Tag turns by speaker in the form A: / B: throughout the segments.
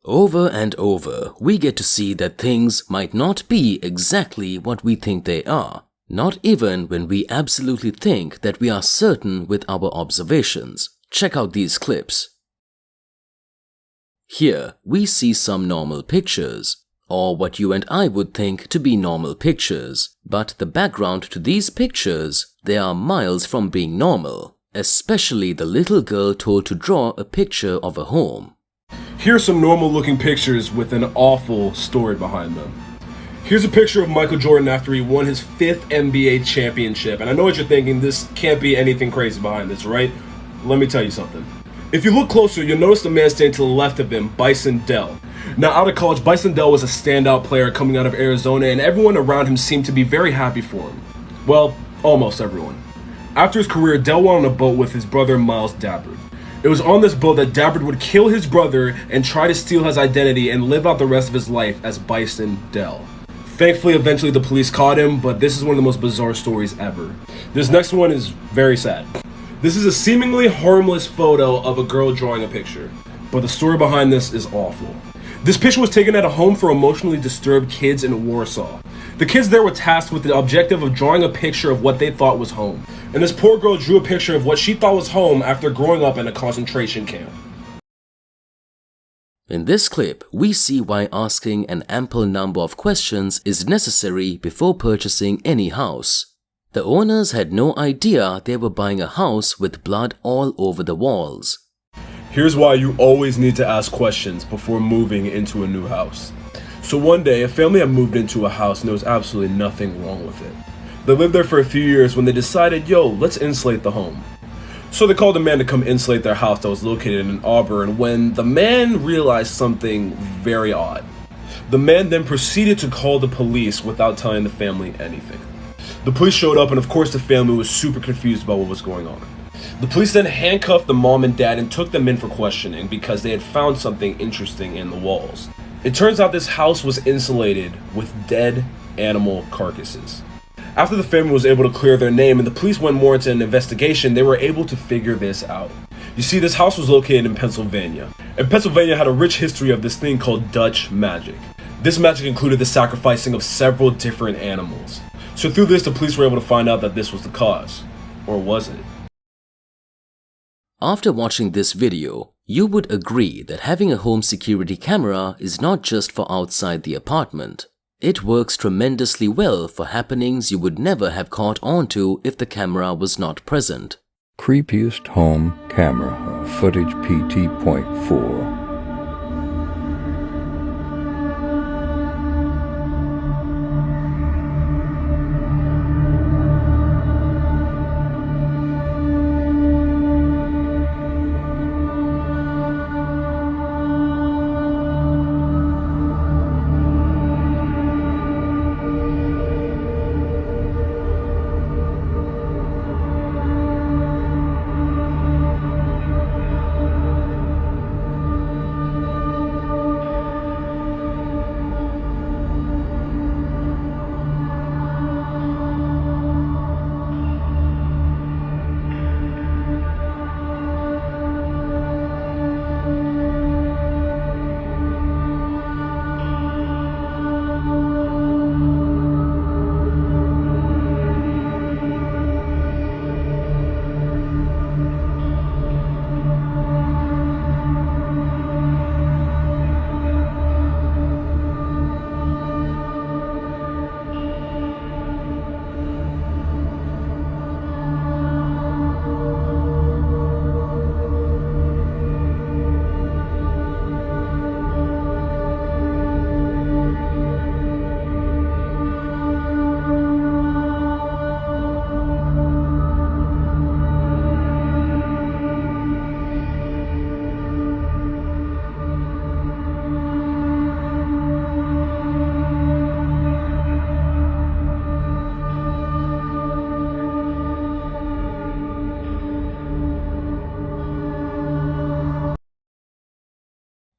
A: Over and over, we get to see that things might not be exactly what we think they are, not even when we absolutely think that we are certain with our observations. Check out these clips. Here, we see some normal pictures, or what you and I would think to be normal pictures, but the background to these pictures, they are miles from being normal, especially the little girl told to draw a picture of a home.
B: Here's some normal looking pictures with an awful story behind them. Here's a picture of Michael Jordan after he won his 5th NBA championship. And I know what you're thinking, this can't be anything crazy behind this, right? Let me tell you something. If you look closer, you'll notice the man standing to the left of him, Bryson Dell. Now, out of college, Bryson Dell was a standout player coming out of Arizona, and everyone around him seemed to be very happy for him. Well, almost everyone. After his career, Dell went on a boat with his brother Miles Dabbert. It was on this boat that Dabbert would kill his brother and try to steal his identity and live out the rest of his life as Bryson Dell. Thankfully, eventually the police caught him, but this is one of the most bizarre stories ever. This next one is very sad. This is a seemingly harmless photo of a girl drawing a picture, but the story behind this is awful. This picture was taken at a home for emotionally disturbed kids in Warsaw. The kids there were tasked with the objective of drawing a picture of what they thought was home. And this poor girl drew a picture of what she thought was home after growing up in a concentration camp.
A: In this clip, we see why asking an ample number of questions is necessary before purchasing any house. The owners had no idea they were buying a house with blood all over the walls.
B: Here's why you always need to ask questions before moving into a new house. So one day, a family had moved into a house and there was absolutely nothing wrong with it. They lived there for a few years when they decided, let's insulate the home. So they called a man to come insulate their house that was located in Auburn when the man realized something very odd. The man then proceeded to call the police without telling the family anything. The police showed up and of course the family was super confused about what was going on. The police then handcuffed the mom and dad and took them in for questioning because they had found something interesting in the walls. It turns out this house was insulated with dead animal carcasses. After the family was able to clear their name and the police went more into an investigation, they were able to figure this out. You see, this house was located in Pennsylvania, and Pennsylvania had a rich history of this thing called Dutch magic. This magic included the sacrificing of several different animals. So through this, the police were able to find out that this was the cause. Or was it?
A: After watching this video, you would agree that having a home security camera is not just for outside the apartment. It works tremendously well for happenings you would never have caught on to if the camera was not present.
C: Creepiest home camera footage PT.4.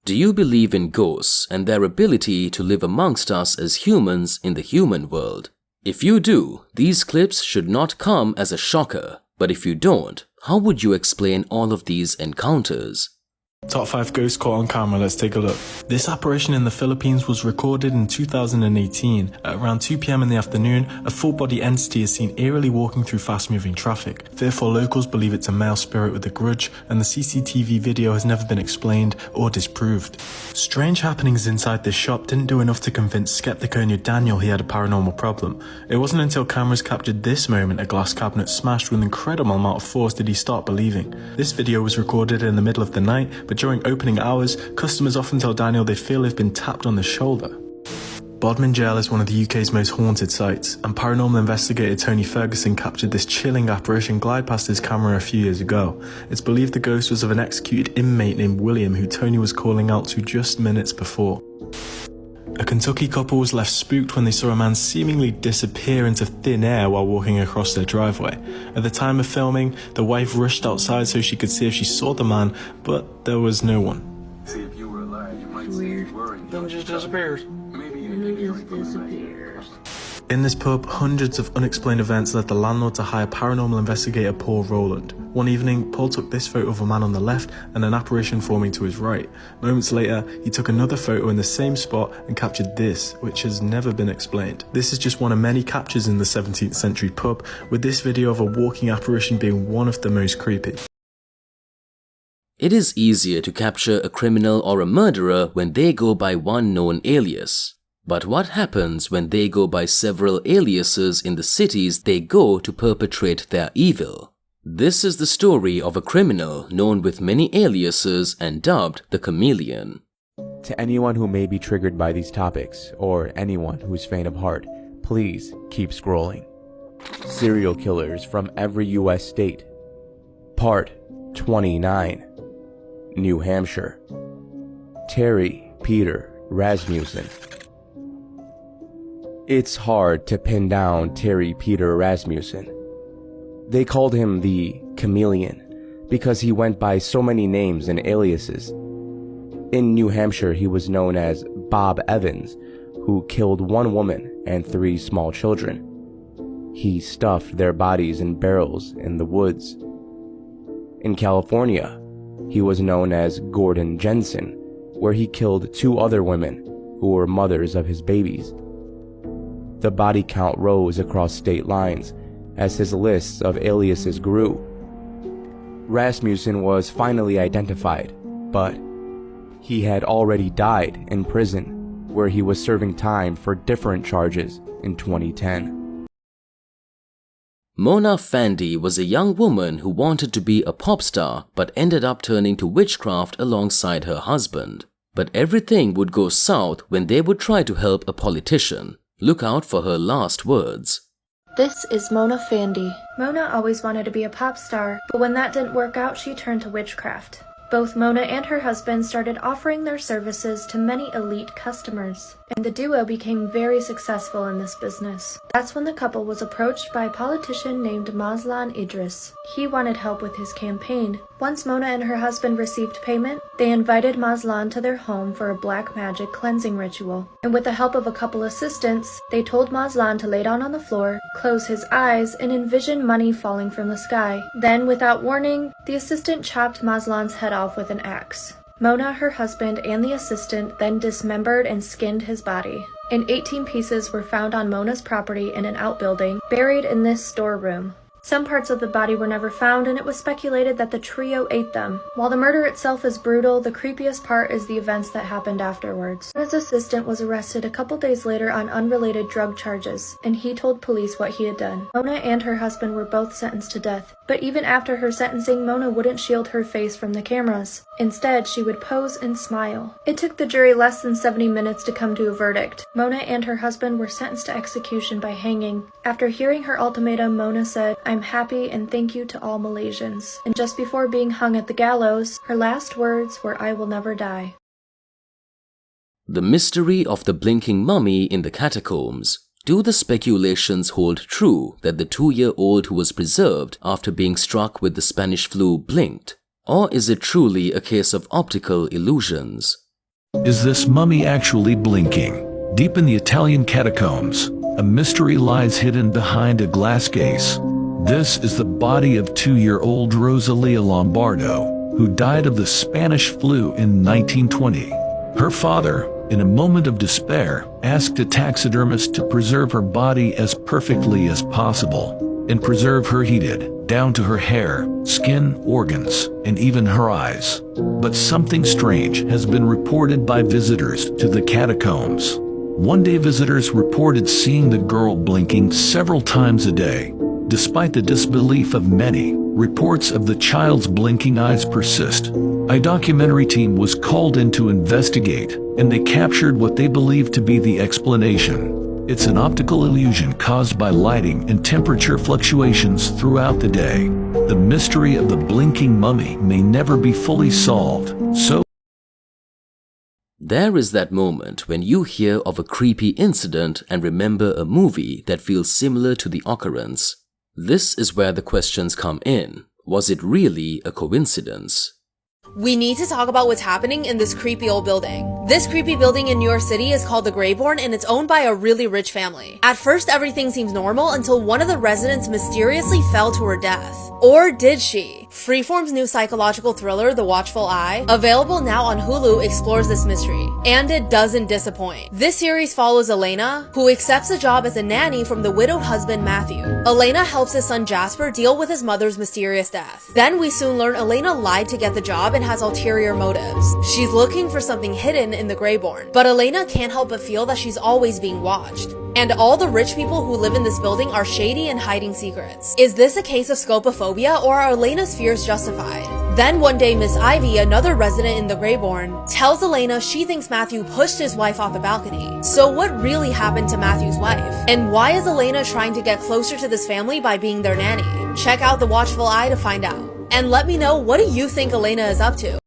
A: Do you believe in ghosts and their ability to live amongst us as humans in the human world? If you do, these clips should not come as a shocker, but if you don't, how would you explain all of these encounters?
D: Top 5 ghosts caught on camera, let's take a look. This apparition in the Philippines was recorded in 2018. At around 2 PM in the afternoon, a full-body entity is seen eerily walking through fast-moving traffic. Therefore, locals believe it's a male spirit with a grudge, and the CCTV video has never been explained or disproved. Strange happenings inside this shop didn't do enough to convince skeptic owner Daniel he had a paranormal problem. It wasn't until cameras captured this moment a glass cabinet smashed with an incredible amount of force did he start believing. This video was recorded in the middle of the night, but during opening hours, customers often tell Daniel they feel they've been tapped on the shoulder. Bodmin Jail is one of the UK's most haunted sites, and paranormal investigator Tony Ferguson captured this chilling apparition glide past his camera a few years ago. It's believed the ghost was of an executed inmate named William who Tony was calling out to just minutes before. A Kentucky couple was left spooked when they saw a man seemingly disappear into thin air while walking across their driveway. At the time of filming, the wife rushed outside so she could see if she saw the man, but there was no one.
E: See, if you were alive, you might see you were.
F: Then it just disappears.
E: Maybe you just disappears.
D: In this pub, hundreds of unexplained events led the landlord to hire paranormal investigator Paul Rowland. One evening, Paul took this photo of a man on the left and an apparition forming to his right. Moments later, he took another photo in the same spot and captured this, which has never been explained. This is just one of many captures in the 17th century pub, with this video of a walking apparition being one of the most creepy.
A: It is easier to capture a criminal or a murderer when they go by one known alias. But what happens when they go by several aliases in the cities they go to perpetrate their evil? This is the story of a criminal known with many aliases and dubbed the Chameleon.
G: To anyone who may be triggered by these topics, or anyone who's faint of heart, please keep scrolling. Serial killers from every US state. Part 29. New Hampshire. Terry Peter Rasmussen. It's hard to pin down Terry Peter Rasmussen. They called him the Chameleon because he went by so many names and aliases. In New Hampshire, he was known as Bob Evans, who killed one woman and 3 small children. He stuffed their bodies in barrels in the woods. In California, he was known as Gordon Jensen, where he killed 2 other women who were mothers of his babies. The body count rose across state lines as his lists of aliases grew. Rasmussen was finally identified, but he had already died in prison, where he was serving time for different charges in 2010.
A: Mona Fandey was a young woman who wanted to be a pop star but ended up turning to witchcraft alongside her husband. But everything would go south when they would try to help a politician. Look out for her last words.
H: This is Mona Fandey. Mona always wanted to be a pop star, but when that didn't work out, she turned to witchcraft. Both Mona and her husband started offering their services to many elite customers, and the duo became very successful in this business. That's when the couple was approached by a politician named Mazlan Idris. He wanted help with his campaign. Once Mona and her husband received payment, they invited Mazlan to their home for a black magic cleansing ritual. And with the help of a couple assistants, they told Mazlan to lay down on the floor, close his eyes, and envision money falling from the sky. Then, without warning, the assistant chopped Mazlan's head off with an axe. Mona, her husband, and the assistant then dismembered and skinned his body. And 18 pieces were found on Mona's property in an outbuilding, buried in this storeroom. Some parts of the body were never found, and it was speculated that the trio ate them. While the murder itself is brutal, the creepiest part is the events that happened afterwards. His assistant was arrested a couple days later on unrelated drug charges, and he told police what he had done. Mona and her husband were both sentenced to death, but even after her sentencing, Mona wouldn't shield her face from the cameras. Instead, she would pose and smile. It took the jury less than 70 minutes to come to a verdict. Mona and her husband were sentenced to execution by hanging. After hearing her ultimatum, Mona said, "I'm happy and thank you to all Malaysians." And just before being hung at the gallows, her last words were, "I will never die."
A: The mystery of the blinking mummy in the catacombs. Do the speculations hold true that the 2-year-old who was preserved after being struck with the Spanish flu blinked? Or is it truly a case of optical illusions?
I: Is this mummy actually blinking? Deep in the Italian catacombs, a mystery lies hidden behind a glass case. This is the body of 2-year-old Rosalia Lombardo, who died of the Spanish flu in 1920. Her father, in a moment of despair, asked a taxidermist to preserve her body as perfectly as possible, and preserve her he did, down to her hair, skin, organs, and even her eyes. But something strange has been reported by visitors to the catacombs. One day visitors reported seeing the girl blinking several times a day. Despite the disbelief of many, reports of the child's blinking eyes persist. A documentary team was called in to investigate, and they captured what they believed to be the explanation. It's an optical illusion caused by lighting and temperature fluctuations throughout the day. The mystery of the blinking mummy may never be fully solved, so
A: There is that moment when you hear of a creepy incident and remember a movie that feels similar to the occurrence. This is where the questions come in. Was it really a coincidence?
F: We need to talk about what's happening in this creepy old building. This creepy building in New York City is called the Grayborn and it's owned by a really rich family. At first everything seems normal until one of the residents mysteriously fell to her death. Or did she? Freeform's new psychological thriller, The Watchful Eye, available now on Hulu, explores this mystery. And it doesn't disappoint. This series follows Elena, who accepts a job as a nanny from the widowed husband Matthew. Elena helps his son Jasper deal with his mother's mysterious death. Then we soon learn Elena lied to get the job and has ulterior motives. She's looking for something hidden in the Grayborn, but Elena can't help but feel that she's always being watched. And all the rich people who live in this building are shady and hiding secrets. Is this a case of scopophobia or are Elena's fears justified? Then one day Miss Ivy, another resident in the Grayborn, tells Elena she thinks Matthew pushed his wife off the balcony. So what really happened to Matthew's wife? And why is Elena trying to get closer to this family by being their nanny? Check out The Watchful Eye to find out. And let me know, what do you think Elena is up to?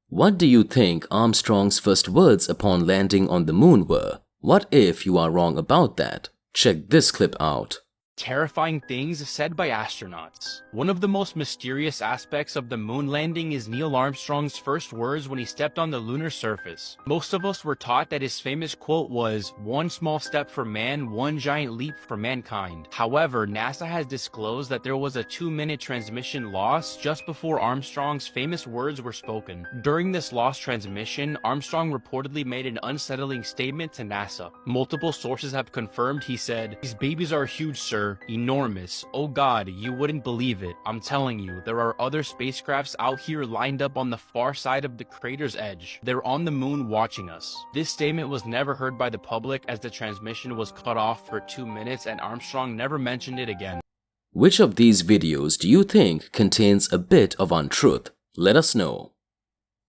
A: What do you think Armstrong's first words upon landing on the moon were? What if you are wrong about that? Check this clip out.
J: Terrifying things said by astronauts. One of the most mysterious aspects of the moon landing is Neil Armstrong's first words when he stepped on the lunar surface. Most of us were taught that his famous quote was, "One small step for man, one giant leap for mankind." However, NASA has disclosed that there was a 2-minute transmission loss just before Armstrong's famous words were spoken. During this lost transmission, Armstrong reportedly made an unsettling statement to NASA. Multiple sources have confirmed he said, "These babies are huge, sir. Enormous. Oh God, you wouldn't believe it. I'm telling you, there are other spacecrafts out here lined up on the far side of the crater's edge. They're on the moon watching us." This statement was never heard by the public as the transmission was cut off for 2 minutes and Armstrong never mentioned it again.
A: Which of these videos do you think contains a bit of untruth? Let us know.